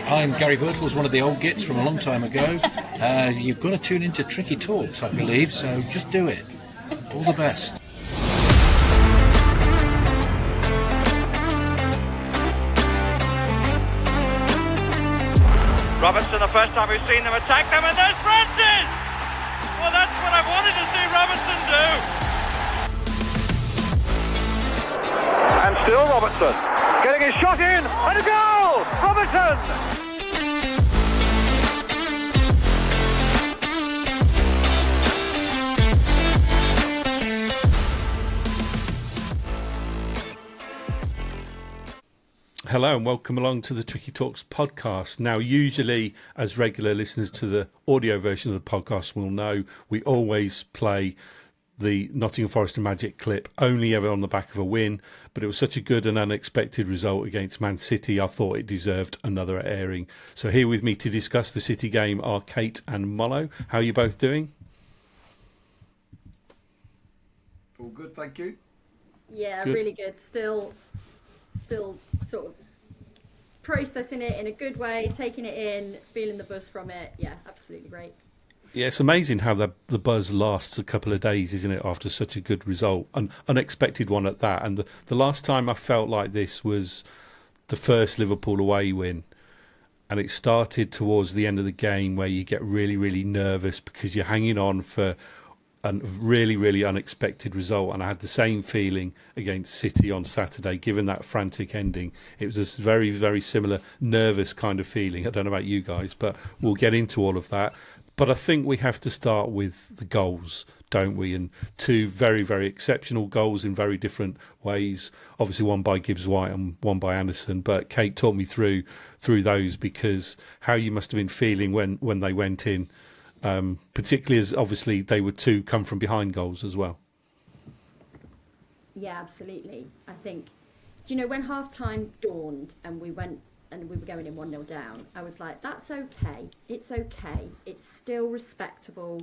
I'm Gary Birtles, one of the old gits from a long time ago. You've got to tune into Tricky Talks, I believe, so just do it. All the best. Robertson, the first time we've seen them attack them, and there's Francis! Well, that's what I wanted to see Robertson do. And still Robertson, getting his shot in, and a goal! Robertson! Hello and welcome along to the Tricky Talks podcast. Now, usually, as regular listeners to the audio version of the podcast will know, we always play the Nottingham Forest and Magic clip only ever on the back of a win, but it was such a good and unexpected result against Man City, I thought it deserved another airing. So here with me to discuss the City game are Kate and Mollo. How are you both doing? All good, thank you. Yeah, Good. really good. Still sort of processing it in a good way, taking it in, feeling the buzz from it. Yeah, absolutely great. Yeah, it's amazing how the buzz lasts a couple of days, isn't it, after such a good result, an unexpected one at that. And the last time I felt like this was the first Liverpool away win, and it started towards the end of the game where you get really, really nervous because you're hanging on for a really, really unexpected result. And I had the same feeling against City on Saturday, given that frantic ending. It was a very, very similar nervous kind of feeling. I don't know about you guys, but we'll get into all of that. But I think we have to start with the goals, don't we? And two very, very exceptional goals in very different ways. Obviously one by Gibbs-White and one by Anderson. But Kate talked me through those, because how you must have been feeling when they went in. Particularly as obviously they were two come from behind goals as well. Yeah, absolutely. I think, do you know, when half time dawned and we were going in 1-0 down, I was like, that's okay. It's okay. It's still respectable.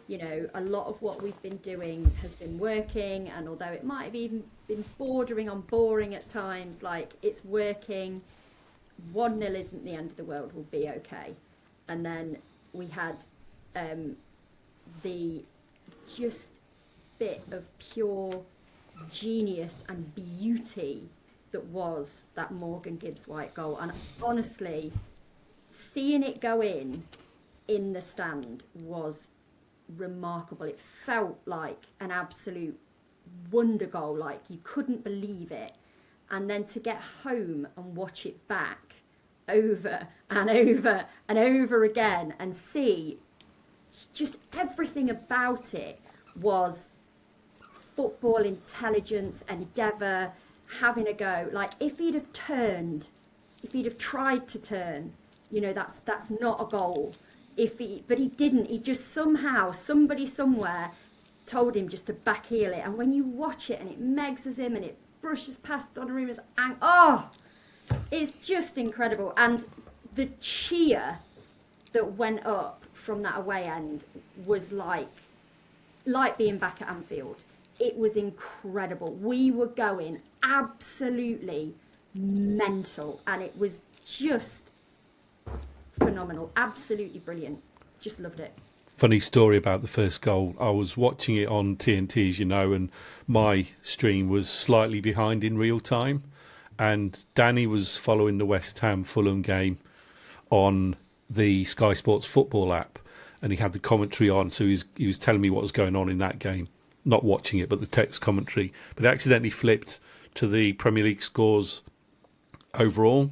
You know, a lot of what we've been doing has been working, and although it might have even been bordering on boring at times, like, it's working. 1-0 isn't the end of the world. We'll be okay. And then we had the just bit of pure genius and beauty that was that Morgan Gibbs-White goal. And honestly, seeing it go in the stand was remarkable. It felt like an absolute wonder goal, like you couldn't believe it. And then to get home and watch it back over and over and over again and see just everything about it was football intelligence, endeavour, having a go. Like, if he'd have tried to turn, you know, that's not a goal. But he didn't. He just somehow, somebody somewhere told him just to backheel it. And when you watch it and it megses him and it brushes past Donnarumma's it's just incredible. And the cheer that went up from that away end was like being back at Anfield. It was incredible. We were going absolutely mental, and it was just phenomenal. Absolutely brilliant. Just loved it. Funny story about the first goal. I was watching it on TNT, as you know, and my stream was slightly behind in real time. And Danny was following the West Ham Fulham game on the Sky Sports football app, and he had the commentary on, so he was telling me what was going on in that game. Not watching it, but the text commentary. But it accidentally flipped to the Premier League scores overall,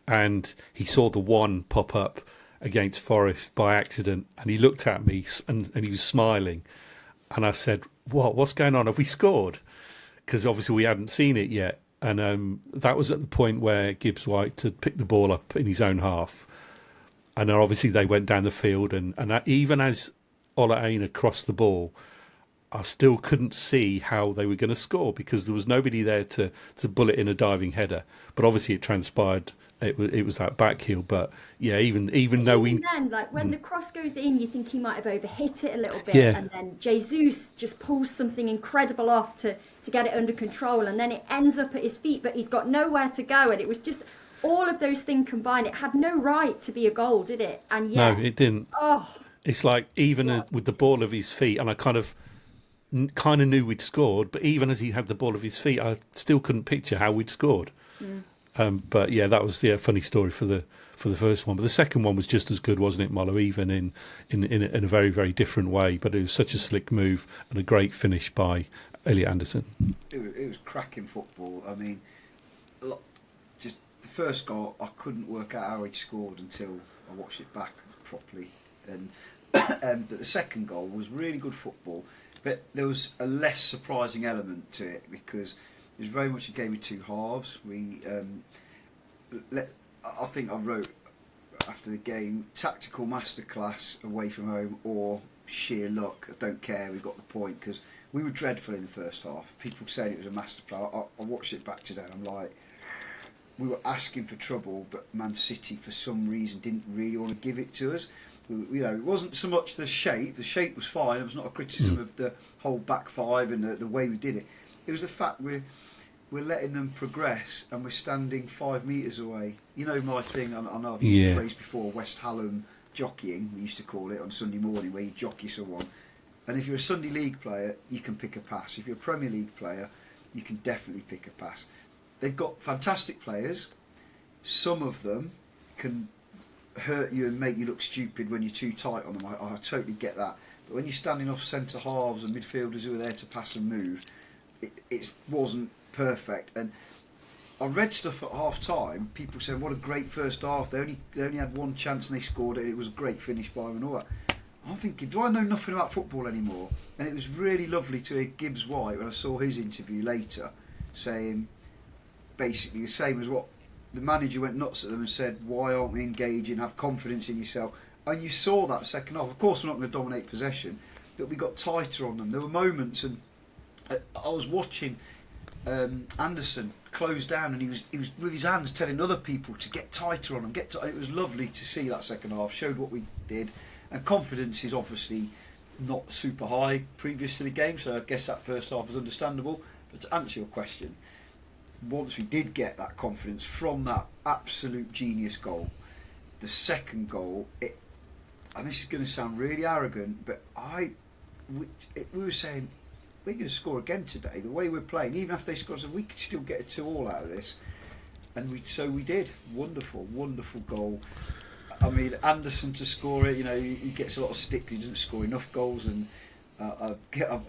and he saw the one pop up against Forest by accident, and he looked at me and he was smiling, and I said, what's going on? Have we scored? Because obviously we hadn't seen it yet. And that was at the point where Gibbs-White had picked the ball up in his own half. And then obviously they went down the field, and even as Ola Aina crossed the ball, I still couldn't see how they were going to score, because there was nobody there to bullet in a diving header. But obviously it transpired it was that back heel. But yeah, even though we then, like, when the cross goes in, you think he might have overhit it a little bit, Yeah. and then Jesus just pulls something incredible off to get it under control, and then it ends up at his feet, but he's got nowhere to go, and it was just all of those things combined, it had no right to be a goal, did it? And yet, No, it didn't. oh, It's like even with the ball of his feet, and I kind of knew we'd scored, but even as he had the ball of his feet, I still couldn't picture how we'd scored. But yeah, that was a funny story for the first one. But the second one was just as good, wasn't it, Molo? Even in a very, very different way. But it was such a slick move and a great finish by Elliot Anderson. It was cracking football. I mean, just the first goal, I couldn't work out how he'd scored until I watched it back properly. And but the second goal was really good football. But there was a less surprising element to it because it was very much a game of two halves. I think I wrote after the game, tactical masterclass away from home or sheer luck. I don't care, we got the point, because we were dreadful in the first half. People saying it was a master plan. I watched it back today and I'm like, we were asking for trouble, but Man City for some reason didn't really want to give it to us. It wasn't so much the shape was fine. It was not a criticism of the whole back five and the way we did it. It was the fact we're letting them progress and we're standing 5 metres away. You know my thing, I know I've used the phrase before, West Hallam jockeying, we used to call it on Sunday morning, where you jockey someone. And if you're a Sunday League player, you can pick a pass. If you're a Premier League player, you can definitely pick a pass. They've got fantastic players. Some of them can hurt you and make you look stupid when you're too tight on them. I totally get that. But when you're standing off centre halves and midfielders who are there to pass and move, it wasn't perfect. And I read stuff at half time, people saying what a great first half, they only had one chance and they scored it, and it was a great finish by them and all that. I'm thinking, do I know nothing about football anymore? And it was really lovely to hear Gibbs-White, when I saw his interview later, saying basically the same as what the manager went nuts at them and said, why aren't we engaging, have confidence in yourself? And you saw that second half. Of course we're not going to dominate possession, but we got tighter on them. There were moments, and I was watching Anderson close down, and he was with his hands telling other people to get tighter on them, and it was lovely to see that second half, showed what we did. And confidence is obviously not super high previous to the game, so I guess that first half was understandable. But to answer your question, once we did get that confidence from that absolute genius goal, the second goal, and this is going to sound really arrogant, but we were saying, we're going to score again today. The way we're playing, even after they scored, so we could still get a 2-2 out of this, and we did. Wonderful, wonderful goal. I mean, Anderson to score it, he gets a lot of stick. He doesn't score enough goals, and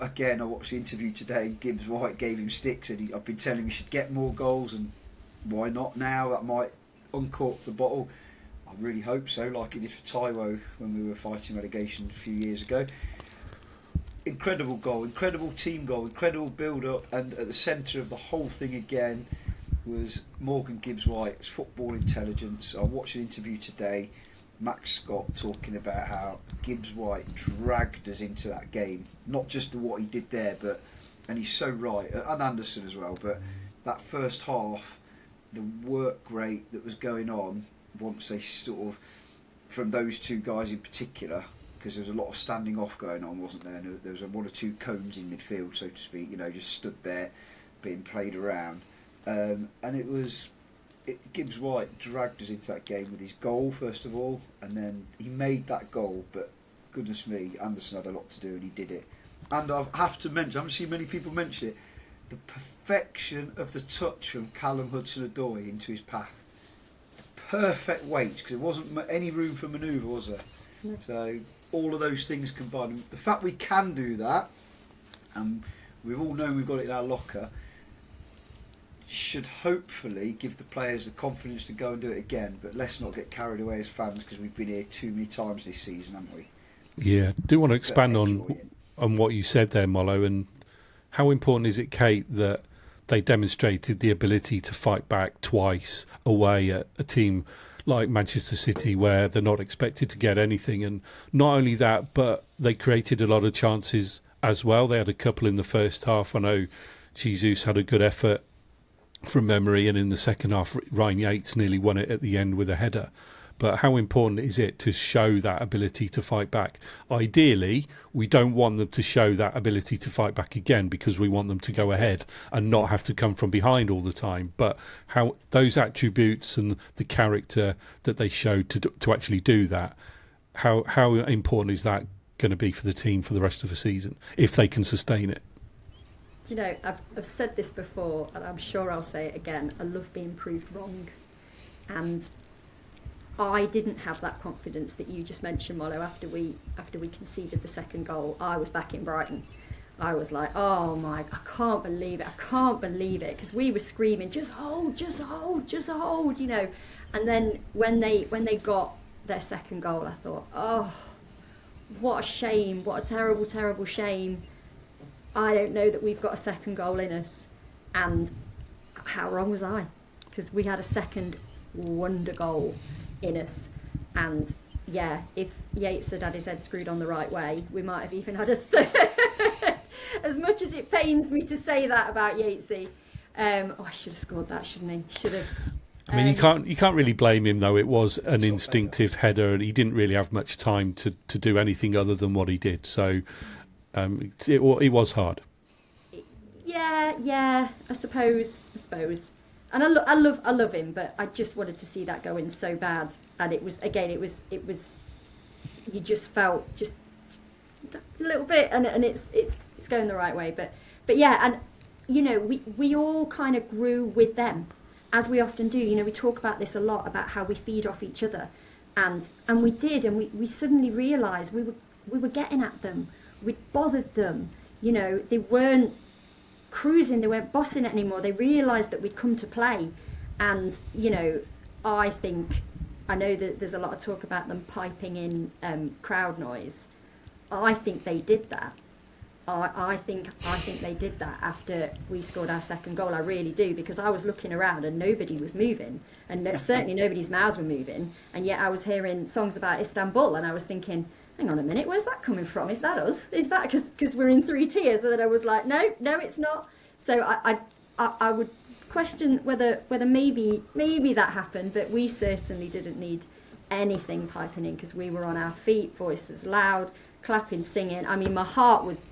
again, I watched the interview today. Gibbs-White gave him sticks, and I've been telling him he should get more goals, and why not now? That might uncork the bottle. I really hope so, like he did for Taiwo when we were fighting relegation a few years ago. Incredible goal, incredible team goal, incredible build-up, and at the centre of the whole thing again was Morgan Gibbs-White's football intelligence. I watched an interview today, Max Scott talking about how Gibbs-White dragged us into that game, not just what he did there, and he's so right, and Anderson as well, but that first half, the work rate that was going on once they sort of, from those two guys in particular, because there was a lot of standing off going on, wasn't there? And there was one or two cones in midfield, so to speak, just stood there being played around. And Gibbs-White dragged us into that game with his goal, first of all, and then he made that goal, but goodness me, Anderson had a lot to do and he did it. And I have to mention, I haven't seen many people mention it, the perfection of the touch from Callum Hudson-Odoi into his path. The perfect weight, because there wasn't any room for manoeuvre, was there? No. So all of those things combined, the fact we can do that, and we've all known we've got it in our locker, should hopefully give the players the confidence to go and do it again. But let's not get carried away as fans, because we've been here too many times this season, haven't we? Yeah, I do want to expand on what you said there, Mollo, and how important is it, Kate, that they demonstrated the ability to fight back twice away at a team like Manchester City, where they're not expected to get anything. And not only that, but they created a lot of chances as well. They had a couple in the first half. I know Jesus had a good effort from memory, and in the second half, Ryan Yates nearly won it at the end with a header. but how important is it to show that ability to fight back? Ideally, we don't want them to show that ability to fight back again, because we want them to go ahead and not have to come from behind all the time. But how those attributes and the character that they showed to actually do that, how important is that going to be for the team for the rest of the season, if they can sustain it? Do you know, I've said this before, and I'm sure I'll say it again. I love being proved wrong, and I didn't have that confidence that you just mentioned, Mollo. After we conceded the second goal, I was back in Brighton. I was like, oh my, I can't believe it, because we were screaming, just hold, you know. And then when they got their second goal, I thought, oh, what a shame, what a terrible, terrible shame. I don't know that we've got a second goal in us. And how wrong was I? Because we had a second wonder goal in us. And yeah, if Yates had had his head screwed on the right way, we might have even had a third. As much as it pains me to say that about Yatesy. I should have scored that, shouldn't he? Should have. I mean, you can't really blame him, though. It was an instinctive header, and he didn't really have much time to do anything other than what he did. So it was hard. Yeah, I suppose. And I love him, but I just wanted to see that go in so bad. And it was you just felt just a little bit, and it's going the right way. But yeah, and you know, we all kind of grew with them, as we often do. You know, we talk about this a lot, about how we feed off each other, and we did, and we suddenly realised we were getting at them. We'd bothered them. You know, they weren't cruising, they weren't bossing it anymore. They realised that we'd come to play. And, you know, I know that there's a lot of talk about them piping in crowd noise. I think they did that. I think they did that after we scored our second goal. I really do, because I was looking around and nobody was moving, and certainly nobody's mouths were moving, and yet I was hearing songs about Istanbul, and I was thinking, hang on a minute, where's that coming from? Is that us? Is that because we're in three tiers? And then I was like, no, it's not. So I would question whether maybe that happened, but we certainly didn't need anything piping in, because we were on our feet, voices loud, clapping, singing. I mean, my heart was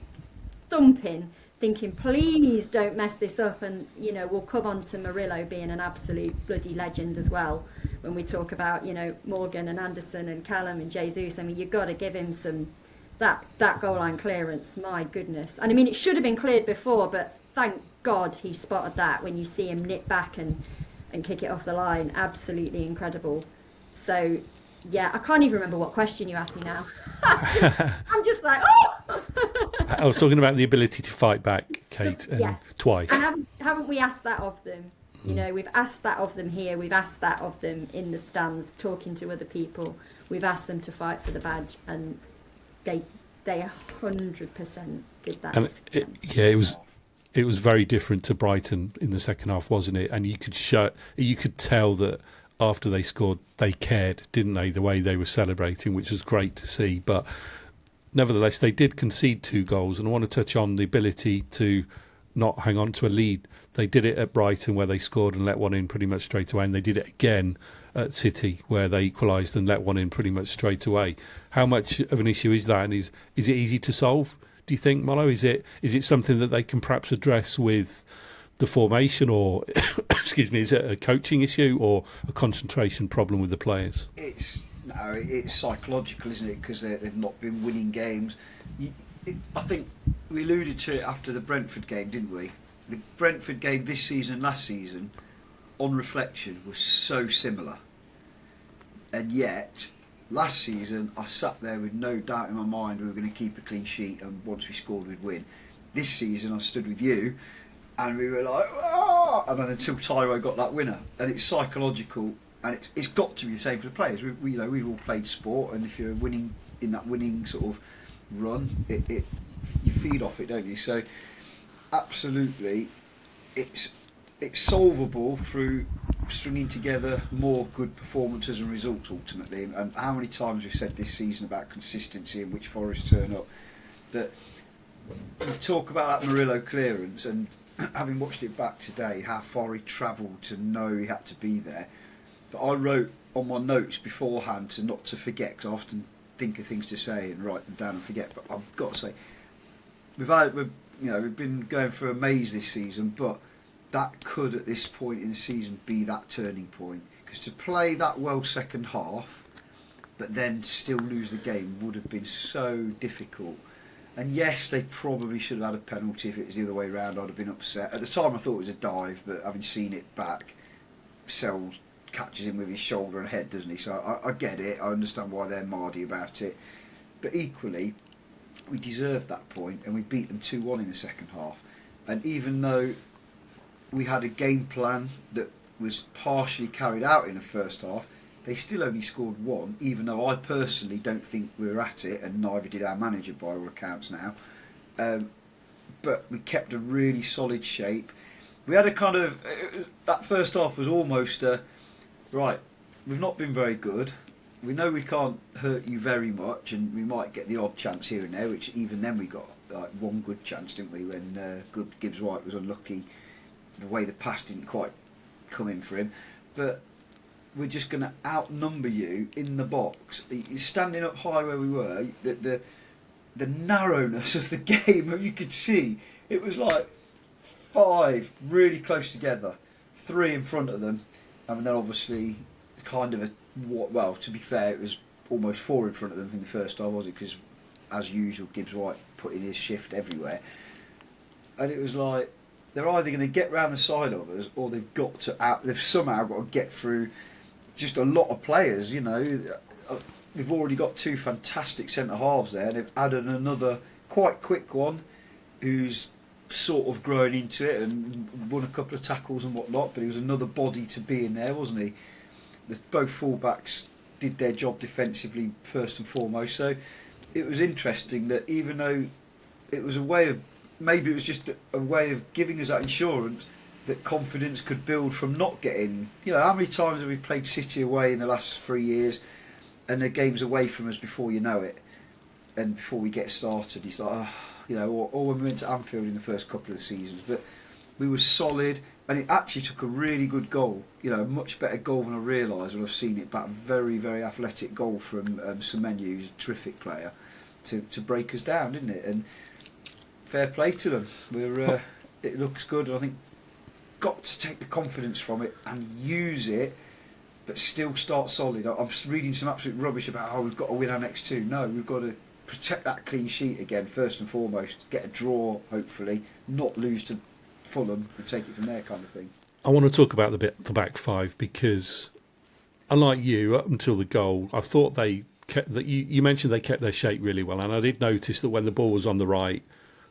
thumping, thinking, please don't mess this up. And, you know, we'll come on to Murillo being an absolute bloody legend as well. When we talk about, you know, Morgan and Anderson and Callum and Jesus, I mean, you've got to give him some, that goal line clearance, my goodness. And I mean, it should have been cleared before, but thank God he spotted that, when you see him nip back and kick it off the line. Absolutely incredible. So, yeah, I can't even remember what question you asked me now. I'm just like, oh! I was talking about the ability to fight back, Kate, yes. Twice. And haven't we asked that of them? You know, we've asked that of them here. We've asked that of them in the stands, talking to other people. We've asked them to fight for the badge, and they 100% did that. And it was very different to Brighton in the second half, wasn't it? And you could tell that after they scored, they cared, didn't they? The way they were celebrating, which was great to see. But nevertheless, they did concede 2 goals, and I want to touch on the ability to not hang on to a lead. They did it at Brighton, where they scored and let one in pretty much straight away, and they did it again at City, where they equalised and let one in pretty much straight away. How much of an issue is that, and is it easy to solve, do you think, Mollo? Is it something that they can perhaps address with the formation, or excuse me, is it a coaching issue or a concentration problem with the players? It's psychological, isn't it? Because they've not been winning games. I think we alluded to it after the Brentford game, didn't we? The Brentford game this season, last season, on reflection, was so similar. And yet, last season, I sat there with no doubt in my mind we were going to keep a clean sheet, and once we scored, we'd win. This season, I stood with you, and we were like, ah! And then until Tyro got that winner. And it's psychological, and it's got to be the same for the players. We've all played sport, and if you're winning in that winning sort of run, you feed off it, don't you? So absolutely, it's solvable through stringing together more good performances and results ultimately. And how many times we've said this season about consistency and which Forest turn up. But we talk about that Murillo clearance, and having watched it back today, how far he travelled to know he had to be there. But I wrote on my notes beforehand to not to forget, because I often think of things to say and write them down and forget. But I've got to say, we've been going through a maze this season, but that could at this point in the season be that turning point. Because to play that well second half, but then still lose the game would have been so difficult. And yes, they probably should have had a penalty. If it was the other way around, I'd have been upset. At the time I thought it was a dive, but having seen it back, Sells catches him with his shoulder and head, doesn't he? So I get it, I understand why they're mardy about it. But equally, we deserved that point, and we beat them 2-1 in the second half. And even though we had a game plan that was partially carried out in the first half, they still only scored one, even though I personally don't think we were at it, and neither did our manager by all accounts now. But we kept a really solid shape. We had a kind of... that first half was almost right, we've not been very good. We know we can't hurt you very much, and we might get the odd chance here and there, which even then we got like one good chance, didn't we, when good Gibbs-White was unlucky. The way the pass didn't quite come in for him. But we're just going to outnumber you in the box. You're standing up high where we were. The narrowness of the game, you could see, it was like 5 really close together, 3 in front of them. And then obviously, kind of well, to be fair, it was almost 4 in front of them in the first half, was it? Because, as usual, Gibbs-White put in his shift everywhere. And it was like, they're either going to get round the side of us, or they've somehow got to get through just a lot of players. We've already got 2 fantastic centre halves there, and they've added another quite quick one who's sort of grown into it and won a couple of tackles and whatnot, but he was another body to be in there, wasn't he? Both fullbacks did their job defensively first and foremost. So it was interesting that even though it was a way of, maybe it was just a way of giving us that insurance that confidence could build from not getting... how many times have we played City away in the last 3 years, and the game's away from us before you know it, and before we get started, it's like, or when we went to Anfield in the first couple of seasons. But we were solid, and it actually took a really good goal, a much better goal than I realised when I've seen it back. Very, very athletic goal from Semenyo, who's a terrific player, to break us down, didn't it? And fair play to them. It looks good, and I think got to take the confidence from it and use it, but still start solid. I'm reading some absolute rubbish about we've got to win our next 2. No, we've got to protect that clean sheet again first and foremost. Get a draw, hopefully, not lose to Fulham and take it from there, kind of thing. I want to talk about the back 5, because unlike you, up until the goal, I thought they kept that. You mentioned they kept their shape really well, and I did notice that when the ball was on the right,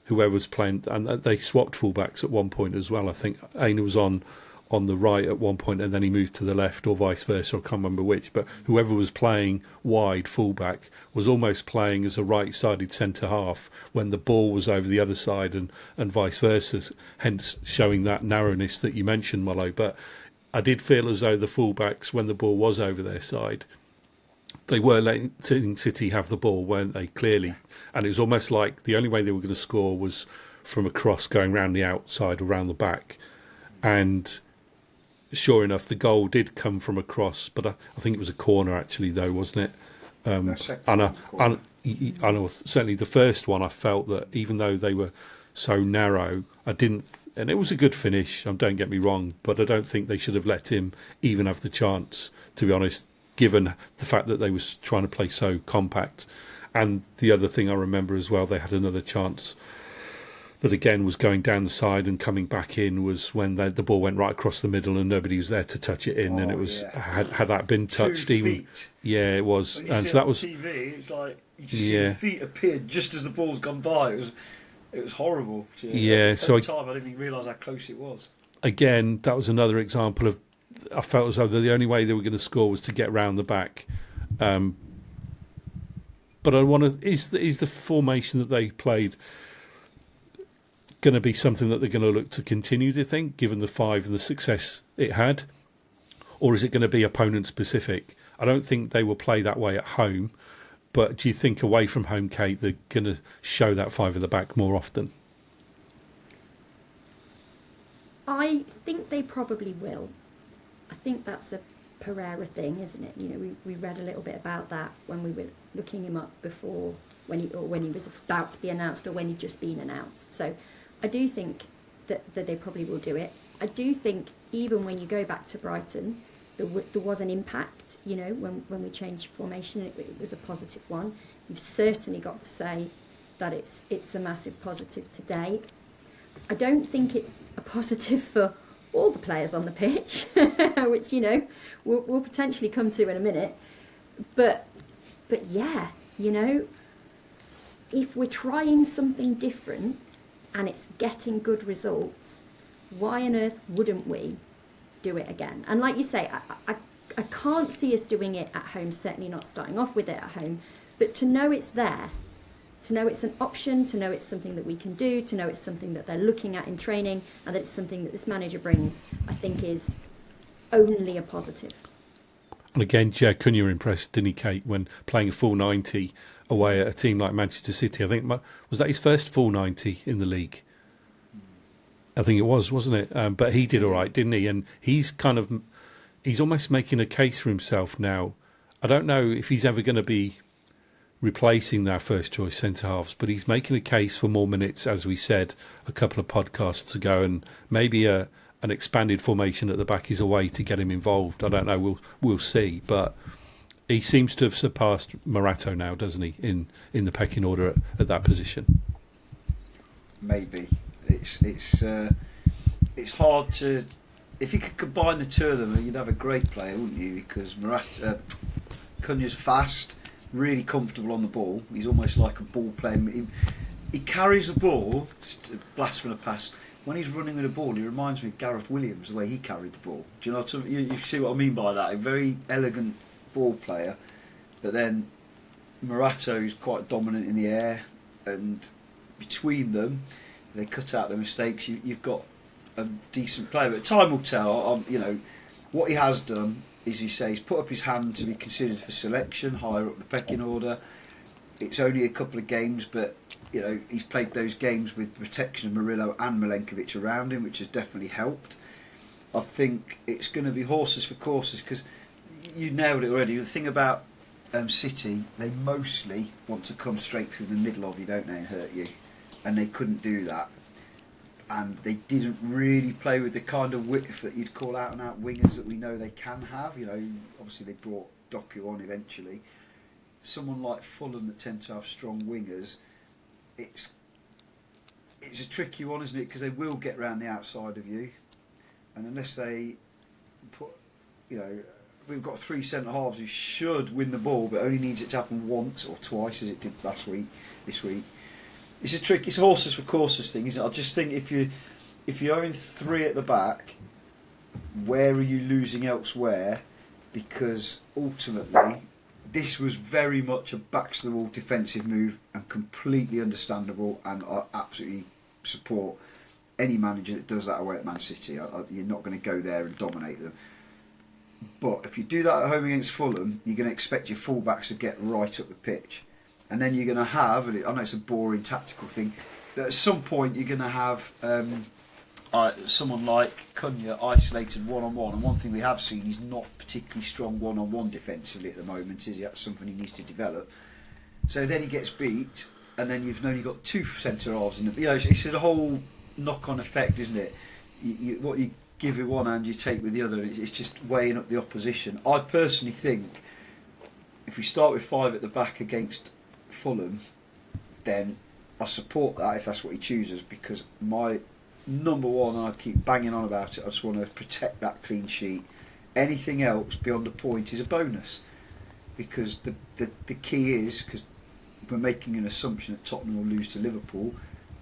whoever was playing, and they swapped fullbacks at one point as well. I think Aina was on the right at one point, and then he moved to the left, or vice versa. I can't remember which, but whoever was playing wide fullback was almost playing as a right-sided centre half when the ball was over the other side, and vice versa. Hence, showing that narrowness that you mentioned, Mollo. But I did feel as though the fullbacks, when the ball was over their side, they were letting City have the ball, weren't they? Clearly. And it was almost like the only way they were going to score was from a cross going round the outside or round the back. And sure enough, the goal did come from a cross, but I think it was a corner actually, though, wasn't it? I know certainly the first one, I felt that even though they were so narrow, and it was a good finish, don't get me wrong, but I don't think they should have let him even have the chance, to be honest, given the fact that they was trying to play so compact. And the other thing I remember as well, they had another chance that again was going down the side and coming back in, was when the ball went right across the middle and nobody was there to touch it in, and it was had that been touched, 2 even feet. Yeah, it was. When you And see so it that on was TV, it's like you just see the feet appear just as the ball's gone by. It was horrible. At so the time I didn't even realise how close it was. Again, that was another example of, I felt as though the only way they were going to score was to get round the back. But I want to, is the formation that they played going to be something that they're going to look to continue, do you think, given the 5 and the success it had? Or is it going to be opponent specific? I don't think they will play that way at home, but do you think away from home, Kate, they're going to show that 5 at the back more often? I think they probably will. I think that's a Pereira thing, isn't it? You know, we read a little bit about that when we were looking him up before, when he was about to be announced or when he'd just been announced. So I do think that they probably will do it. I do think even when you go back to Brighton, there was an impact, you know, when we changed formation, it was a positive one. You've certainly got to say that it's a massive positive today. I don't think it's a positive for all the players on the pitch, which, you know, we'll potentially come to in a minute. But yeah, you know, if we're trying something different and it's getting good results, why on earth wouldn't we do it again? And like you say, I can't see us doing it at home, certainly not starting off with it at home, but to know it's there, to know it's an option, to know it's something that we can do, to know it's something that they're looking at in training, and that it's something that this manager brings, I think is only a positive. And again, Jair Cunha impressed, didn't he, Kate, when playing a full 90 away at a team like Manchester City? I think, was that his first full 90 in the league? I think it was, wasn't it? But he did all right, didn't he? And he's almost making a case for himself now. I don't know if he's ever going to be replacing their first choice centre halves, but he's making a case for more minutes, as we said a couple of podcasts ago, and maybe an expanded formation at the back is a way to get him involved. I don't know, we'll see, but he seems to have surpassed Morato now, doesn't he, in the pecking order at that position? Maybe it's hard to. If you could combine the two of them, you'd have a great player, wouldn't you? Because Cunha's fast, really comfortable on the ball. He's almost like a ball player. He carries the ball, blast from the pass. When he's running with the ball, he reminds me of Gareth Williams, the way he carried the ball. Do you know what you see what I mean by that? A very elegant ball player, but then Morato is quite dominant in the air, and between them, they cut out the mistakes. You've got a decent player, but time will tell. You know, what he has done is, you say, he's put up his hand to be considered for selection higher up the pecking order. It's only a couple of games, but you know, he's played those games with the protection of Murillo and Milenkovic around him, which has definitely helped. I think it's going to be horses for courses, because you nailed it already. The thing about City, they mostly want to come straight through the middle of you, don't they, and hurt you, and they couldn't do that. And they didn't really play with the kind of width that you'd call out and out wingers that we know they can have. You know, obviously they brought Doku on eventually. Someone like Fulham that tend to have strong wingers, it's a tricky one, isn't it? Because they will get round the outside of you, and unless they put, you know, we've got three centre halves who should win the ball, but only needs it to happen once or twice, as it did this week. It's a trick. It's a horses for courses thing, isn't it? I just think if you're having three at the back, where are you losing elsewhere? Because ultimately, this was very much a back to the wall defensive move, and completely understandable, and I absolutely support any manager that does that away at Man City. You're not going to go there and dominate them. But if you do that at home against Fulham, you're going to expect your fullbacks to get right up the pitch. And then you're going to have, I know it's a boring tactical thing, but at some point you're going to have someone like Cunha isolated one-on-one. And one thing we have seen, he's not particularly strong one-on-one defensively at the moment, is he? That's something he needs to develop. So then he gets beat, and then you've only got two centre halves in the. You know, it's a whole knock-on effect, isn't it? What you give with one hand, you take with the other. It's just weighing up the opposition. I personally think if we start with five at the back against Fulham, then I support that if that's what he chooses, because my number one, and I keep banging on about it, I just want to protect that clean sheet. Anything else beyond a point is a bonus, because the key is, because we're making an assumption that Tottenham will lose to Liverpool,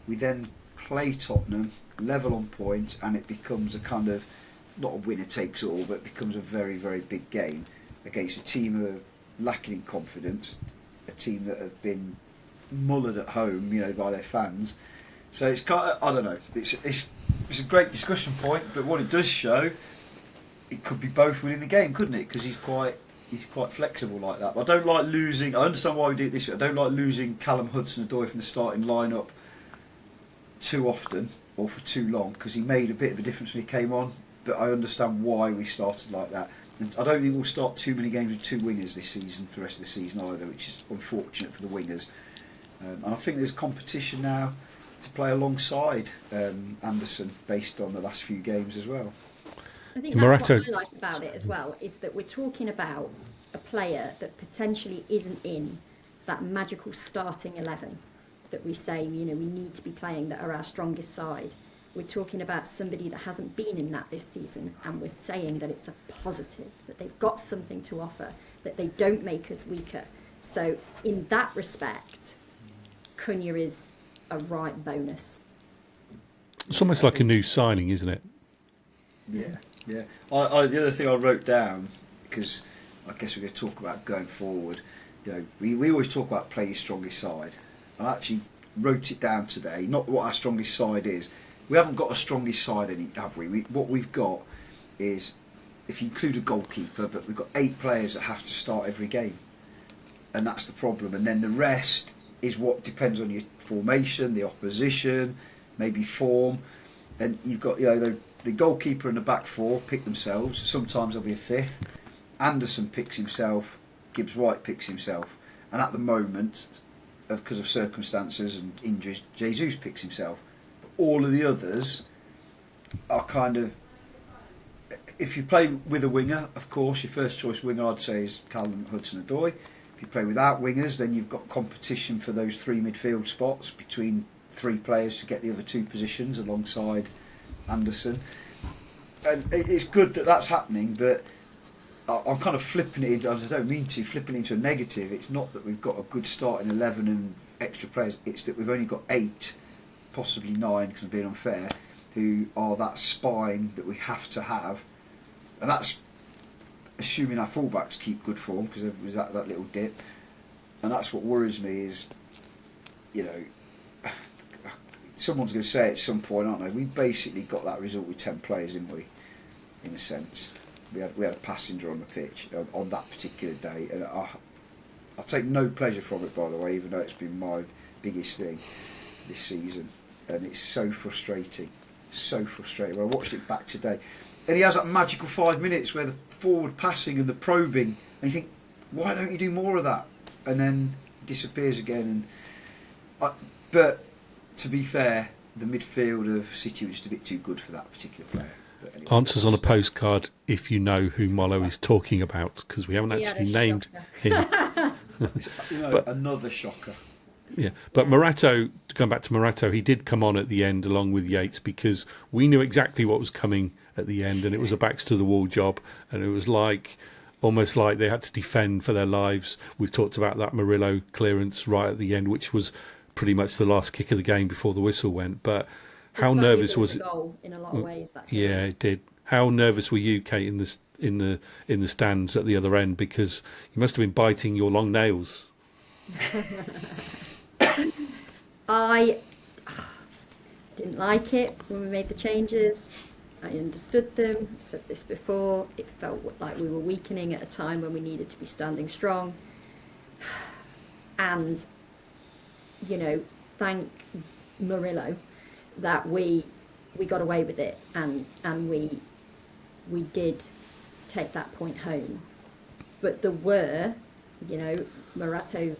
we then play Tottenham level on points, and it becomes a kind of, not a winner takes all, but it becomes a very, very big game against a team who are lacking in confidence, a team that have been mullered at home, you know, by their fans. So it's kind of, I don't know, it's a great discussion point, but what it does show, it could be both winning the game, couldn't it? Because he's quite flexible like that. But I don't like losing. I understand why we do it this way. I don't like losing Callum Hudson-Odoi from the starting lineup too often or for too long, because he made a bit of a difference when he came on. But I understand why we started like that. And I don't think we'll start too many games with 2 wingers this season for the rest of the season either, which is unfortunate for the wingers. And I think there's competition now to play alongside Anderson based on the last few games as well. I think that's what I like about it as well, is that we're talking about a player that potentially isn't in that magical starting 11 that we say, we need to be playing, that are our strongest side. We're talking about somebody that hasn't been in that this season, and we're saying that it's a positive, that they've got something to offer, that they don't make us weaker. So in that respect, Cunha is a right bonus. It's almost like a new signing, isn't it? Yeah. The other thing I wrote down, because I guess we're going to talk about going forward, we always talk about play your strongest side. I actually wrote it down today, not what our strongest side is. We haven't got a strongest side, have we? What we've got is, if you include a goalkeeper, but we've got 8 players that have to start every game. And that's the problem. And then the rest is what depends on your formation, the opposition, maybe form. And you've got, the goalkeeper and the back 4 pick themselves. Sometimes there'll be a 5th. Anderson picks himself. Gibbs-White picks himself. And at the moment, because of circumstances and injuries, Jesus picks himself. All of the others are kind of, if you play with a winger, of course, your first choice winger I'd say is Callum Hudson-Odoi. If you play without wingers, then you've got competition for those 3 midfield spots between 3 players to get the other 2 positions alongside Anderson. And it's good that that's happening, but I'm kind of flipping it into, I don't mean to, flipping it into a negative. It's not that we've got a good starting 11 and extra players, it's that we've only got 8, possibly 9, because I'm being unfair, who are that spine that we have to have. And that's assuming our fullbacks keep good form, because there was that little dip. And that's what worries me is, someone's going to say at some point, aren't they? We basically got that result with 10 players, didn't we? In a sense. We had a passenger on the pitch on that particular day. And I take no pleasure from it, by the way, even though it's been my biggest thing this season. And it's so frustrating. So frustrating. When I watched it back today. And he has that magical 5 minutes where the forward passing and the probing, and you think, why don't you do more of that? And then he disappears again. But to be fair, the midfield of City was just a bit too good for that particular player. But anyway, Answers on a postcard if you know who Mollo is talking about, because we haven't actually named him. but another shocker. Yeah, but Morato, going back to Morato, he did come on at the end along with Yates, because we knew exactly what was coming at the end, and it was a backs to the wall job, and it was almost like they had to defend for their lives. We've talked about that Murillo clearance right at the end, which was pretty much the last kick of the game before the whistle went. But how nervous was it? Goal in a lot of ways. Yeah, it did. How nervous were you, Kate, in the stands at the other end, because you must have been biting your long nails? I didn't like it when we made the changes. I understood them, said this before. It felt like we were weakening at a time when we needed to be standing strong. And, thank Murillo that we got away with it, and we did take that point home. But there were, Morato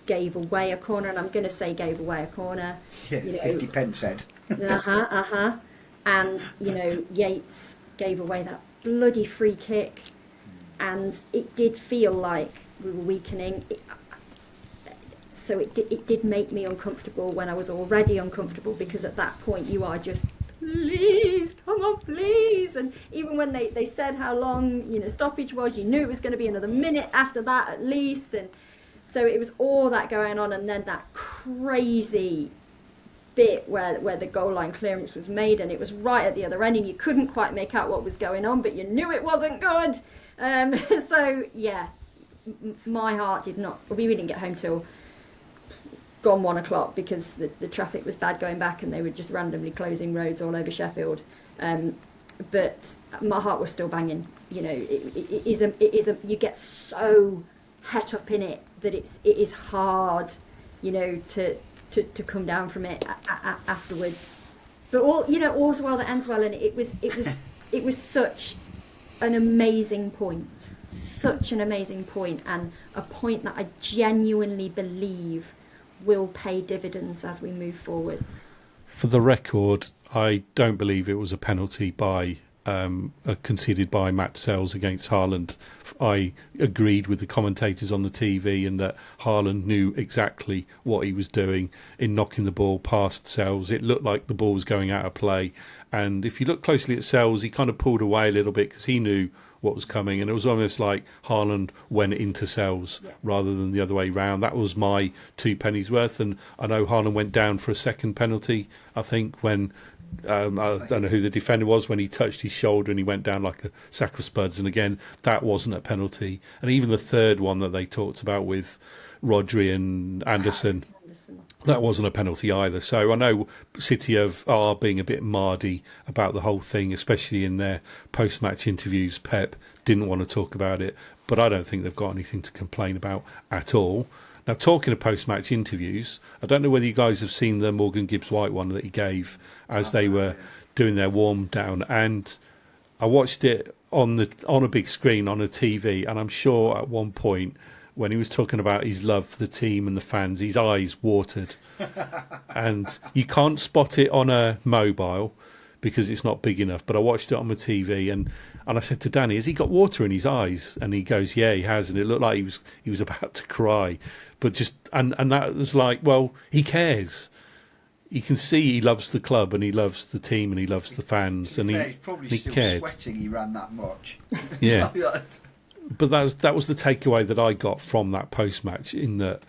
gave away a corner, and I'm going to say gave away a corner. Yeah, 50 pence head. And, Yates gave away that bloody free kick, and it did feel like we were weakening. So it did make me uncomfortable when I was already uncomfortable, because at that point you are just, please, come on, please. And even when they said how long, stoppage was, you knew it was going to be another minute after that at least. And so it was all that going on, and then that crazy bit where the goal line clearance was made, and it was right at the other end, and you couldn't quite make out what was going on, but you knew it wasn't good. So yeah, my heart did not. We didn't get home till gone 1 o'clock, because the traffic was bad going back, and they were just randomly closing roads all over Sheffield. But my heart was still banging. It is a you get so het up in it that it is hard, to come down from it afterwards. But all's well that ends well, and it was such an amazing point. Such an amazing point, and a point that I genuinely believe will pay dividends as we move forwards. For the record, I don't believe it was a penalty conceded by Matt Sells against Haaland. I agreed with the commentators on the TV in that Haaland knew exactly what he was doing in knocking the ball past Sells. It looked like the ball was going out of play, and if you look closely at Sells, he kind of pulled away a little bit because he knew what was coming, and it was almost like Haaland went into Sells rather than the other way round. That was my 2 pennies worth, and I know Haaland went down for a second penalty, I think, when I don't know who the defender was, when he touched his shoulder and he went down like a sack of spuds, and again that wasn't a penalty. And even the third one that they talked about with Rodri and Anderson, that wasn't a penalty either. So I know City are being a bit mardy about the whole thing, especially in their post-match interviews. Pep didn't want to talk about it, but I don't think they've got anything to complain about at all. Now, talking of post-match interviews, I don't know whether you guys have seen the Morgan Gibbs-White one that he gave as they were doing their warm-down, and I watched it on a big screen on a TV, and I'm sure at one point when he was talking about his love for the team and the fans, his eyes watered. And you can't spot it on a mobile because it's not big enough, but I watched it on my TV, and I said to Danny, has he got water in his eyes? And he goes, yeah, he has, and it looked like he was about to cry. But just and that was like, well, he cares. You can see he loves the club and he loves the team and he loves the fans, and he's probably he still cared. sweating. He ran that much. Yeah. But that was the takeaway that I got from that post-match, in that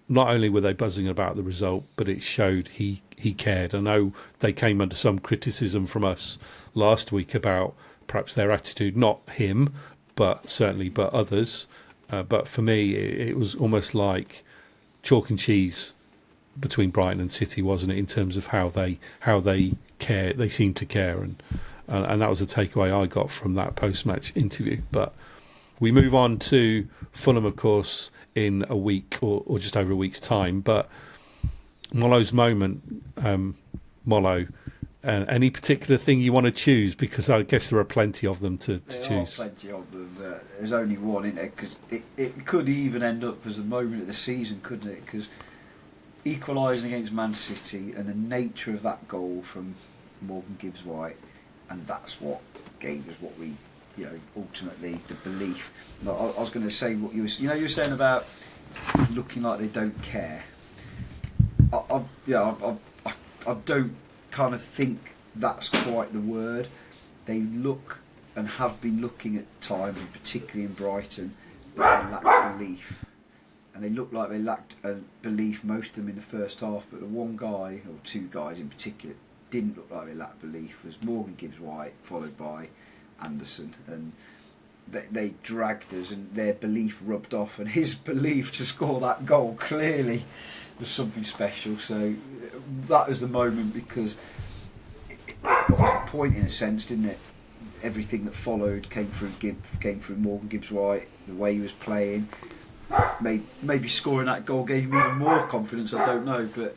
not only were they buzzing about the result, but it showed he cared. I know they came under some criticism from us last week about perhaps their attitude, not him, but others. But for me, it was almost like chalk and cheese between Brighton and City, wasn't it, in terms of how they care. They seemed to care, and that was the takeaway I got from that post-match interview. But we move on to Fulham, of course, in a week or just over a week's time. But Molo's moment, Molo, any particular thing you want to choose? Because I guess there are plenty of them to choose. There are plenty of them, but there's only one in there, because it could even end up as the moment of the season, couldn't it? Because equalising against Man City and the nature of that goal from Morgan Gibbs-White, and that's what gave us what we, ultimately the belief. I was going to say what you were saying about looking like they don't care. I don't kind of think that's quite the word. They look and have been looking at times, and particularly in Brighton, that they lack belief. And they looked like they lacked belief, most of them in the first half, but the one guy, or 2 guys in particular, didn't look like they lacked belief, was Morgan Gibbs-White, followed by Anderson. And they dragged us, and their belief rubbed off, and his belief to score that goal clearly was something special. So that was the moment, because it got off the point in a sense, didn't it? Everything that followed came through Morgan Gibbs-White, the way he was playing. Maybe scoring that goal gave him even more confidence, I don't know, but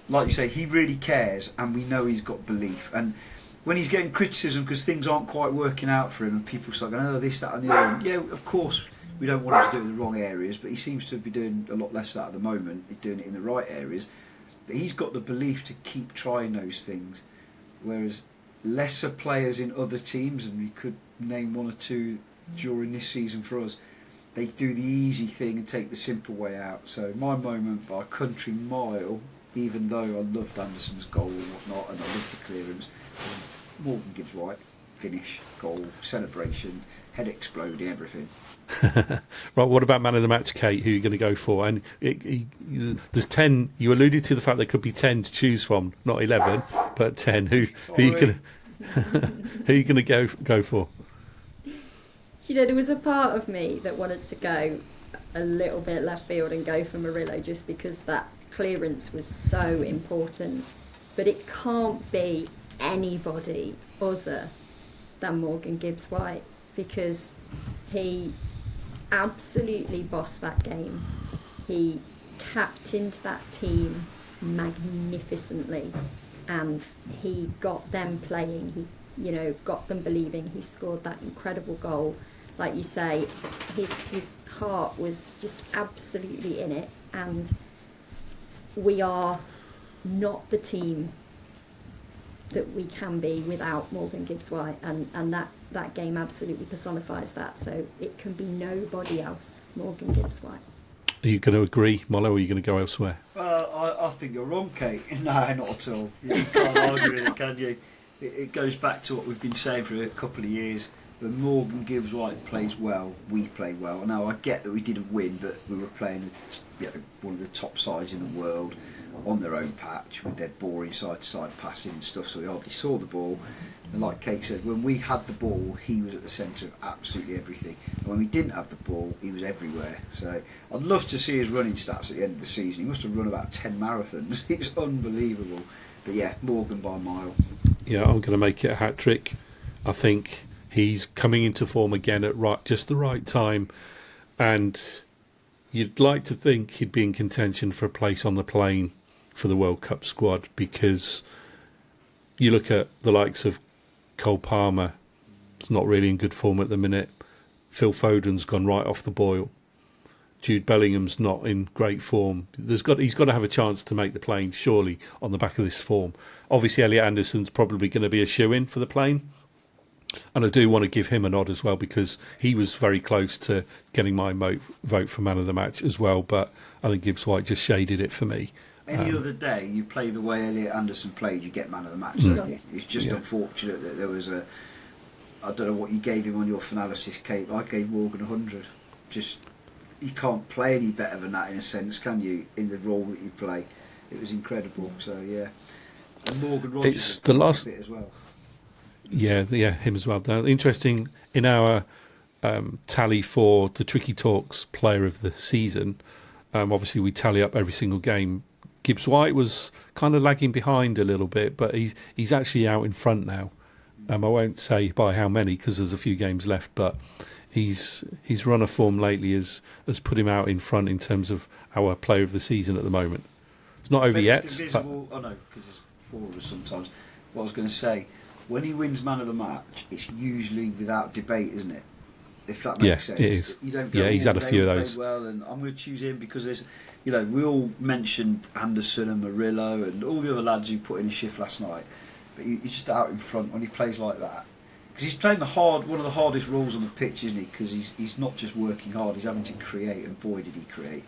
like you say, he really cares, and we know he's got belief. And when he's getting criticism because things aren't quite working out for him, and people start going, this, that and the other, and yeah, of course we don't want him to do it in the wrong areas, but he seems to be doing a lot less of that at the moment. He's doing it in the right areas, but he's got the belief to keep trying those things, whereas lesser players in other teams, and we could name 1 or 2 during this season for us, they do the easy thing and take the simple way out. So my moment by a country mile, even though I loved Anderson's goal and whatnot, and I loved the clearance, Morgan Gibbs-White, finish, goal, celebration, head exploding, everything. Right, what about man of the match, Kate? Who are you going to go for? And there's 10. You alluded to the fact there could be 10 to choose from, not 11, but 10. Who are you going to go for? There was a part of me that wanted to go a little bit left field and go for Murillo, just because that clearance was so important. But it can't be anybody other than Morgan Gibbs-White, because he absolutely bossed that game. He captained that team magnificently, and he got them playing. He got them believing. He scored that incredible goal. Like you say, his heart was just absolutely in it, and we are not the team that we can be without Morgan Gibbs-White, and that game absolutely personifies that. So it can be nobody else, Morgan Gibbs-White. Are you going to agree, Mollo, or are you going to go elsewhere? I think you're wrong, Kate. No, not at all. You can't argue with it, can you? It goes back to what we've been saying for a couple of years. When Morgan Gibbs-White plays well, we play well. Now, I get that we didn't win, but we were playing one of the top sides in the world on their own patch with their boring side-to-side passing and stuff, so we hardly saw the ball. And like Kate said, when we had the ball, he was at the centre of absolutely everything. And when we didn't have the ball, he was everywhere. So I'd love to see his running stats at the end of the season. He must have run about 10 marathons. It's unbelievable. But yeah, Morgan by a mile. Yeah, I'm going to make it a hat-trick. I think he's coming into form again at just the right time, and you'd like to think he'd be in contention for a place on the plane for the World Cup squad, because you look at the likes of Cole Palmer, it's not really in good form at the minute. Phil Foden's gone right off the boil. Jude Bellingham's not in great form. He's got to have a chance to make the plane, surely, on the back of this form. Obviously, Elliot Anderson's probably going to be a shoe-in for the plane. And I do want to give him a nod as well, because he was very close to getting my vote for man of the match as well. But I think Gibbs-White just shaded it for me. Any other day, you play the way Elliot Anderson played, you get man of the match, don't you? It's just unfortunate that there was I don't know what you gave him on your finalysis, Kate. I gave Morgan 100. Just, you can't play any better than that in a sense, can you, in the role that you play? It was incredible. So, yeah. And Morgan Rogers It's the last bit as well. Yeah, him as well. Now, interesting, in our tally for the Tricky Talks Player of the Season, obviously we tally up every single game. Gibbs-White was kind of lagging behind a little bit, but he's actually out in front now. I won't say by how many, because there's a few games left, but his run of form lately has put him out in front in terms of our Player of the Season at the moment. It's not over yet. Invisible, no, because there's four of us sometimes. What I was going to say, when he wins man of the match, it's usually without debate, isn't it? If that makes sense. Yeah, it is. You don't go, he's had a few of those. Well, and I'm going to choose him because there's, we all mentioned Anderson and Murillo and all the other lads who put in a shift last night, but you're just out in front when he plays like that. Because he's playing one of the hardest roles on the pitch, isn't he? Because he's not just working hard, he's having to create, and boy did he create.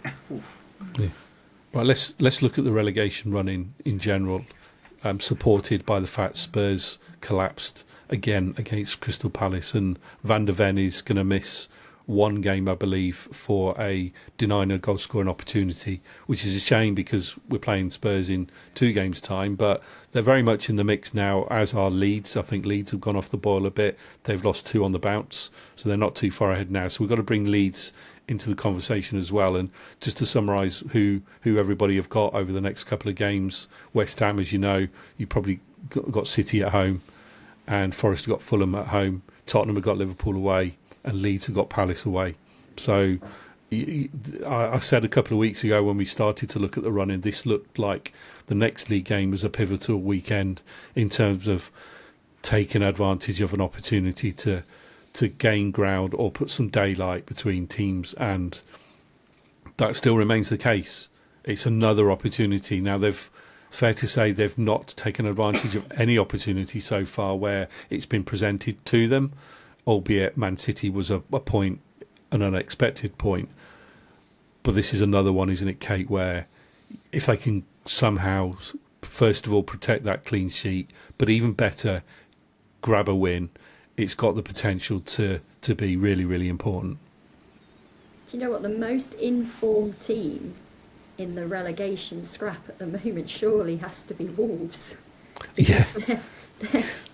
Yeah. Right, let's look at the relegation run in general, supported by the fact Spurs collapsed again against Crystal Palace, and Van der Ven is going to miss one game, I believe, for denying a goal scoring opportunity, which is a shame because we're playing Spurs in 2 games' time, but they're very much in the mix now, as are Leeds. I think Leeds have gone off the boil a bit. They've lost 2 on the bounce, so they're not too far ahead now. So we've got to bring Leeds into the conversation as well. And just to summarise who everybody have got over the next couple of games, West Ham, as you know, you probably got City at home, and Forest have got Fulham at home, Tottenham have got Liverpool away, and Leeds have got Palace away. So I said a couple of weeks ago when we started to look at the running, this looked like the next league game was a pivotal weekend in terms of taking advantage of an opportunity to gain ground or put some daylight between teams, and that still remains the case. It's another opportunity. Now, fair to say they've not taken advantage of any opportunity so far where it's been presented to them, albeit Man City was a point, an unexpected point. But this is another one, isn't it, Kate, where if they can somehow, first of all, protect that clean sheet, but even better, grab a win, it's got the potential to be really, really important. Do you know what? The most informed team in the relegation scrap at the moment surely has to be Wolves. Yeah.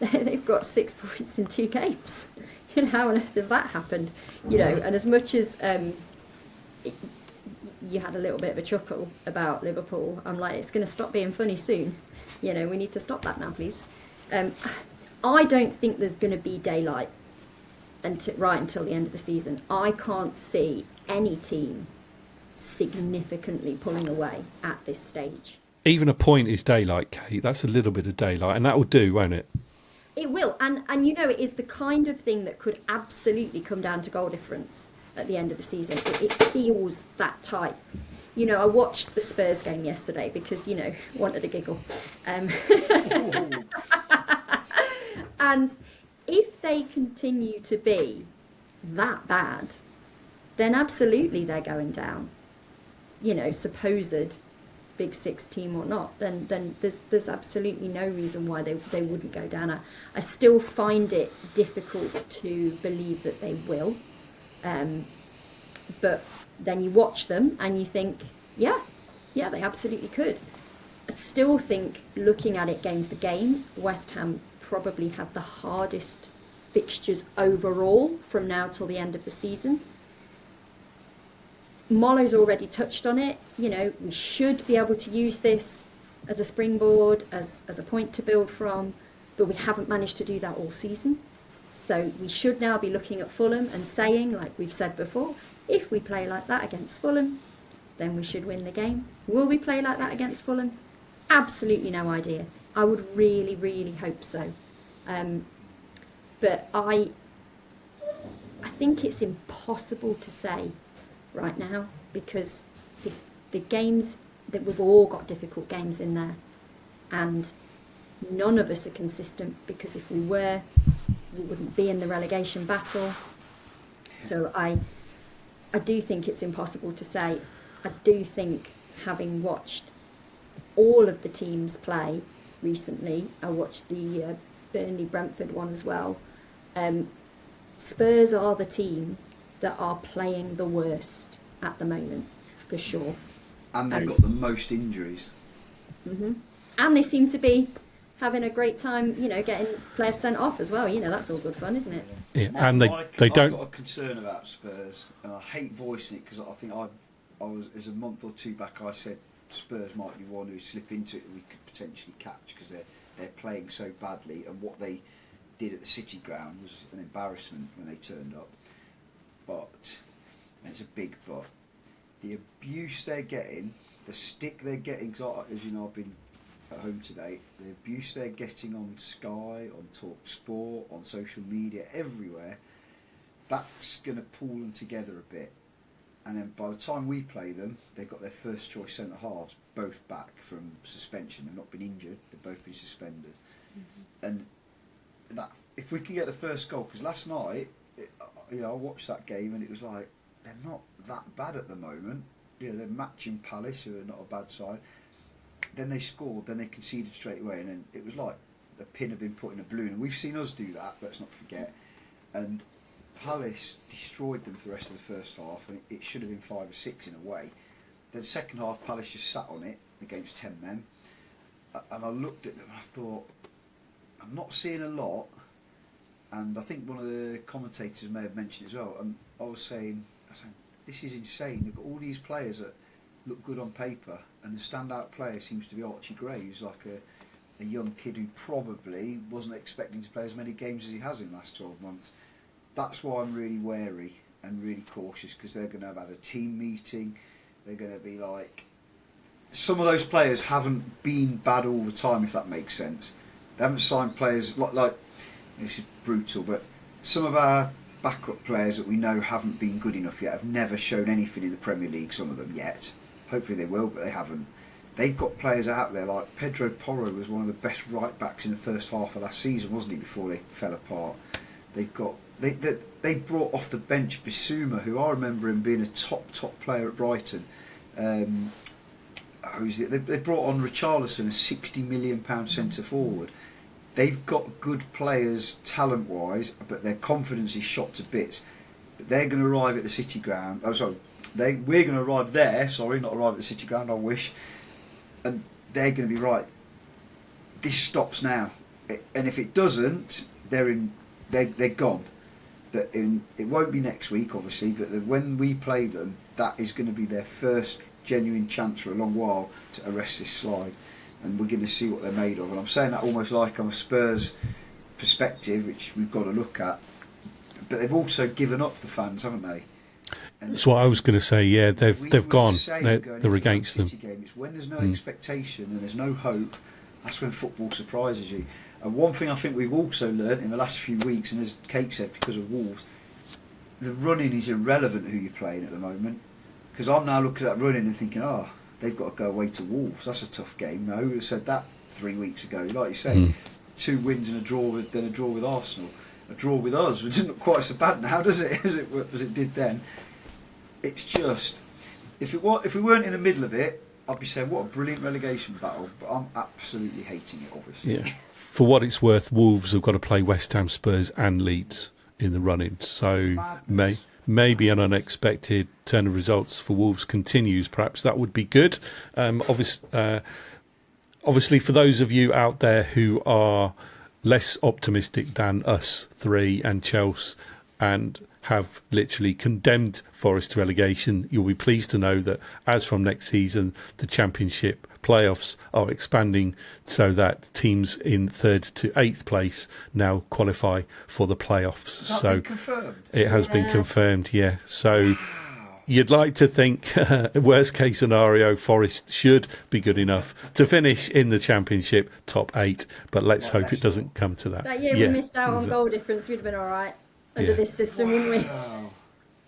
They've got 6 points in 2 games. How on earth has that happened? And as much as you had a little bit of a chuckle about Liverpool, I'm like, it's going to stop being funny soon. We need to stop that now, please. I don't think there's going to be daylight until the end of the season. I can't see any team significantly pulling away at this stage. Even a point is daylight, Kate. That's a little bit of daylight, and that will do, won't it? It will, and you know, it is the kind of thing that could absolutely come down to goal difference at the end of the season. It feels that tight. You know, I watched the Spurs game yesterday because, you know, wanted a giggle. And if they continue to be that bad, then absolutely they're going down. You know, supposed Big Six team or not, then there's absolutely no reason why they wouldn't go down. I still find it difficult to believe that they will. But then you watch them and you think, yeah, they absolutely could. I still think, looking at it game for game, West Ham probably have the hardest fixtures overall from now till the end of the season. Molo's already touched on it. You know, we should be able to use this as a springboard, as a point to build from, but we haven't managed to do that all season. So we should now be looking at Fulham and saying, like we've said before, if we play like that against Fulham, then we should win the game. Will we play like that against Fulham? Absolutely no idea. I would really, really hope so. But I think it's impossible to say right now, because the games that we've all got difficult games in there, and none of us are consistent, because if we were, we wouldn't be in the relegation battle. So I do think it's impossible to say. I do think, having watched all of the teams play recently, I watched the Burnley-Brentford one as well, Spurs are the team that are playing the worst at the moment, for sure. And they've got the most injuries. Mm-hmm. And they seem to be having a great time, you know, getting players sent off as well. You know, that's all good fun, isn't it? Yeah, and they don't. I've got a concern about Spurs, and I hate voicing it, because I think I was, as a month or two back, I said Spurs might be one who slip into it that we could potentially catch, because they're playing so badly, and what they did at the City ground was an embarrassment when they turned up. But, and it's a big but, the abuse they're getting, the stick they're getting, cause as you know, I've been at home today, the abuse they're getting on Sky, on Talk Sport, on social media, everywhere, that's going to pull them together a bit. And then by the time we play them, they've got their first choice centre halves both back from suspension. They've not been injured, they've both been suspended. Mm-hmm. And that, if we can get the first goal, because last night, I watched that game and it was like, they're not that bad at the moment. You know, they're matching Palace, who are not a bad side. Then they scored, then they conceded straight away, and then it was like the pin had been put in a balloon. And we've seen us do that, let's not forget. And Palace destroyed them for the rest of the first half, and it should have been 5 or 6 in a way. Then the second half, Palace just sat on it against 10 men. And I looked at them and I thought, I'm not seeing a lot. And I think one of the commentators may have mentioned it as well. And I was saying, this is insane. They've got all these players that look good on paper, and the standout player seems to be Archie Gray, who's like a young kid who probably wasn't expecting to play as many games as he has in the last 12 months. That's why I'm really wary and really cautious, because they're going to have had a team meeting. They're going to be like... Some of those players haven't been bad all the time, if that makes sense. They haven't signed players like this is brutal, but some of our backup players that we know haven't been good enough yet, have never shown anything in the Premier League, some of them yet. Hopefully they will, but they haven't. They've got players out there like Pedro Porro was one of the best right backs in the first half of last season, wasn't he, before they fell apart. They've got they brought off the bench Bissouma, who I remember him being a top player at Brighton. They brought on Richarlison, a £60 million centre forward. They've got good players talent wise, but their confidence is shot to bits. But they're going to arrive at the City ground. Oh, sorry, we're going to arrive there. Sorry, not arrive at the City ground. I wish. And they're going to be right. This stops now, and if it doesn't, they're gone. But it won't be next week, obviously. But when we play them, that is going to be their first genuine chance for a long while to arrest this slide, and we're going to see what they're made of. And I'm saying that almost like I'm a Spurs perspective, which we've got to look at. But they've also given up the fans, haven't they? And that's what I was going to say. Yeah, they've gone. They're against them. Game, it's when there's no expectation and there's no hope. That's when football surprises you. And one thing I think we've also learnt in the last few weeks, and as Kate said, because of Wolves, the running is irrelevant who you're playing at the moment. Because I'm now looking at that running and thinking, they've got to go away to Wolves. That's a tough game. No, who would have said that 3 weeks ago? Like you say, 2 wins and a draw with Arsenal. A draw with us, which isn't quite so bad now, does it? As it did then. It's just, if we weren't in the middle of it, I'd be saying what a brilliant relegation battle. But I'm absolutely hating it, obviously. Yeah. For what it's worth, Wolves have got to play West Ham, Spurs, and Leeds in the run-in. So maybe an unexpected turn of results for Wolves continues. Perhaps that would be good. Obviously, for those of you out there who are less optimistic than us three and Chelsea and have literally condemned Forest to relegation, you'll be pleased to know that as from next season, the Championship playoffs are expanding so that teams in 3rd to 8th place now qualify for the playoffs. Has that been confirmed? It has been confirmed, yeah. So you'd like to think, worst case scenario, Forest should be good enough to finish in the Championship top 8, but let's hope it doesn't come to that. That year we missed out on goal difference, we'd have been all right under this system, wouldn't we?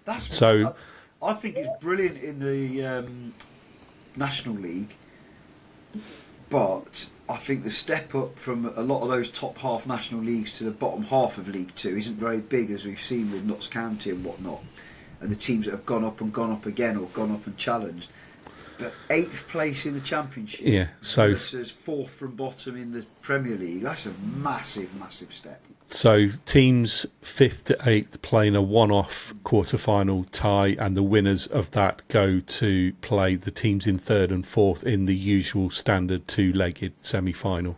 That's So I think it's brilliant in the National League, but I think the step up from a lot of those top half National Leagues to the bottom half of League Two isn't very big, as we've seen with Notts County and whatnot, and the teams that have gone up and gone up again or gone up and challenged. But 8th place in the Championship versus 4th from bottom in the Premier League, that's a massive, massive step. So teams 5th to 8th playing a one-off quarter-final tie, and the winners of that go to play the teams in 3rd and 4th in the usual standard 2-legged semi-final.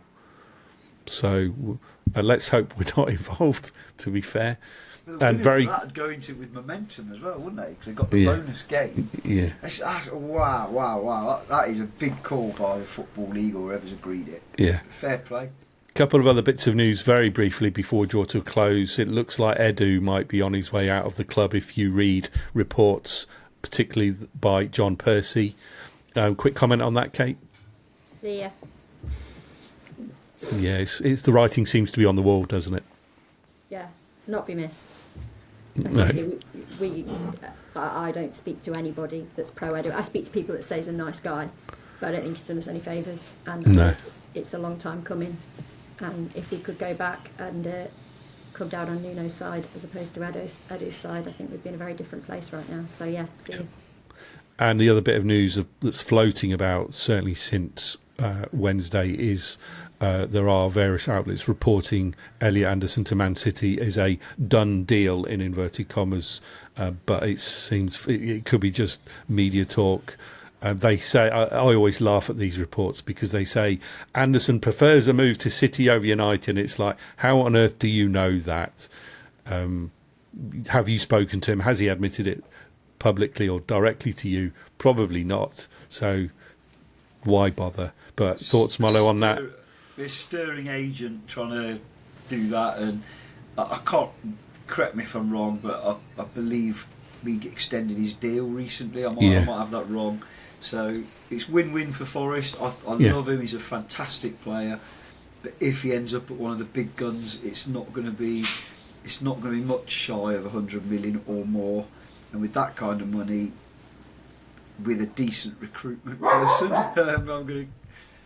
So let's hope we're not involved, to be fair. And that'd go into it with momentum as well, wouldn't they? Because they've got the bonus game. Yeah. Wow. That is a big call by the Football League or whoever's agreed it. Yeah. Fair play. Couple of other bits of news very briefly before we draw to a close. It looks like Edu might be on his way out of the club if you read reports, particularly by John Percy. Quick comment on that, Kate? See ya. Yeah, it's the writing seems to be on the wall, doesn't it? Yeah, not be missed. No. I don't speak to anybody that's pro-Edu. I speak to people that say he's a nice guy, but I don't think he's done us any favours. And No. It's a long time coming. And if we could go back and come down on Nuno's side as opposed to Edu's side, I think we'd be in a very different place right now. So yeah, see you. And the other bit of news that's floating about, certainly since Wednesday, is there are various outlets reporting Elliot Anderson to Man City is a done deal, in inverted commas, but it seems it could be just media talk. They say, I always laugh at these reports because they say Anderson prefers a move to City over United, and it's like, how on earth do you know that? Have you spoken to him? Has he admitted it publicly or directly to you? Probably not. So why bother? But thoughts, Molo, on that? We're a stirring agent trying to do that, and I can't, correct me if I'm wrong, but I believe we extended his deal recently. I might have that wrong. So it's win-win for Forest. I love him. He's a fantastic player. But if he ends up at one of the big guns, it's not going to be much shy of 100 million or more. And with that kind of money, with a decent recruitment person, I'm going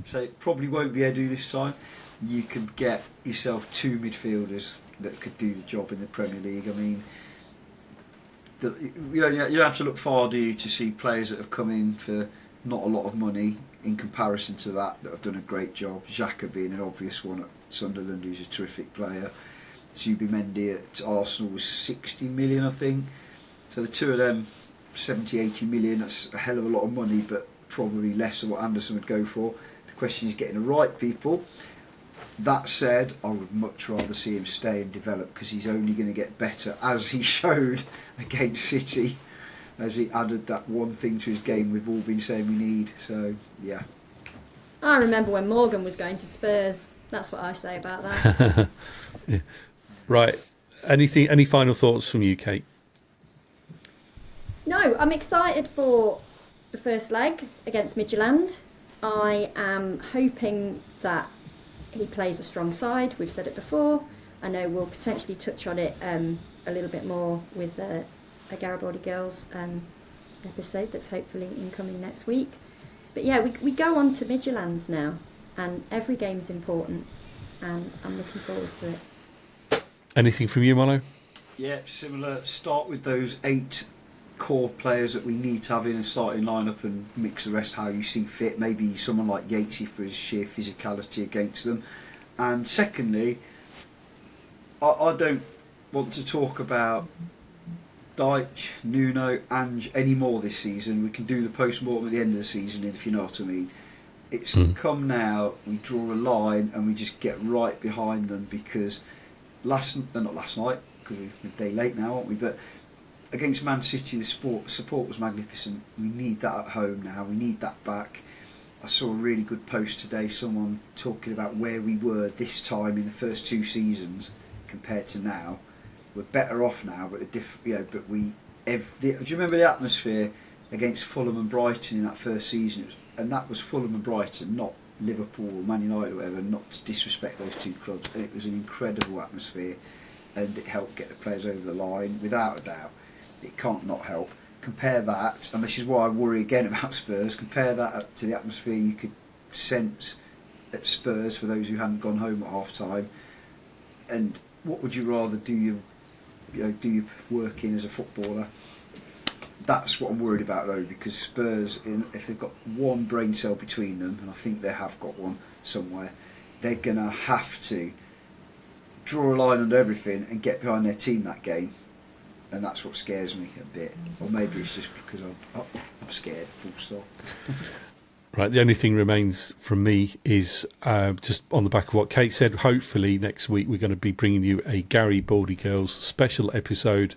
to say it probably won't be Edu this time. You could get yourself 2 midfielders that could do the job in the Premier League. I mean, you don't have to look far, do you, to see players that have come in for not a lot of money in comparison to that have done a great job. Xhaka being an obvious one at Sunderland, who's a terrific player. Zubimendi at Arsenal was 60 million, I think. So the two of them, 70, 80 million, that's a hell of a lot of money, but probably less than what Anderson would go for. The question is getting the right people. That said, I would much rather see him stay and develop, because he's only going to get better, as he showed against City, as he added that one thing to his game we've all been saying we need. So, yeah. I remember when Morgan was going to Spurs. That's what I say about that. Yeah. Right. Any final thoughts from you, Kate? No, I'm excited for the first leg against Midtjylland. I am hoping that he plays a strong side. We've said it before. I know we'll potentially touch on it a little bit more with a Garibaldi Girls episode that's hopefully incoming next week. But yeah, we go on to Midtjylland now, and every game's important, and I'm looking forward to it. Anything from you, Molo? Yeah, similar. Start with those 8 core players that we need to have in a starting lineup and mix the rest how you see fit. Maybe someone like Yatesy for his sheer physicality against them. And secondly, I don't want to talk about Deitch, Nuno, Ange anymore this season. We can do the post-mortem at the end of the season, if you know what I mean. It's come now, we draw a line and we just get right behind them, because not last night, because we're a day late now, aren't we? But against Man City, the support was magnificent. We need that at home now. We need that back. I saw a really good post today, someone talking about where we were this time in the first 2 seasons compared to now. We're better off now, but do you remember the atmosphere against Fulham and Brighton in that first season? And that was Fulham and Brighton, not Liverpool or Man United or whatever, not to disrespect those 2 clubs. And it was an incredible atmosphere, and it helped get the players over the line, without a doubt. It can't not help. Compare that, and this is why I worry again about Spurs, compare that to the atmosphere you could sense at Spurs for those who hadn't gone home at half time. And what would you rather do your work in as a footballer? That's what I'm worried about though, because Spurs, if they've got one brain cell between them, and I think they have got one somewhere, they're going to have to draw a line under everything and get behind their team that game. And that's what scares me a bit. Or maybe it's just because I'm scared, full stop. Right, the only thing remains from me is just on the back of what Kate said, hopefully next week we're going to be bringing you a Garibaldi Girls special episode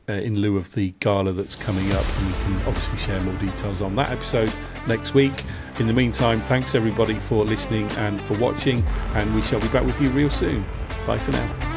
in lieu of the gala that's coming up, and we can obviously share more details on that episode next week. In the meantime, thanks everybody for listening and for watching, and we shall be back with you real soon. Bye for now.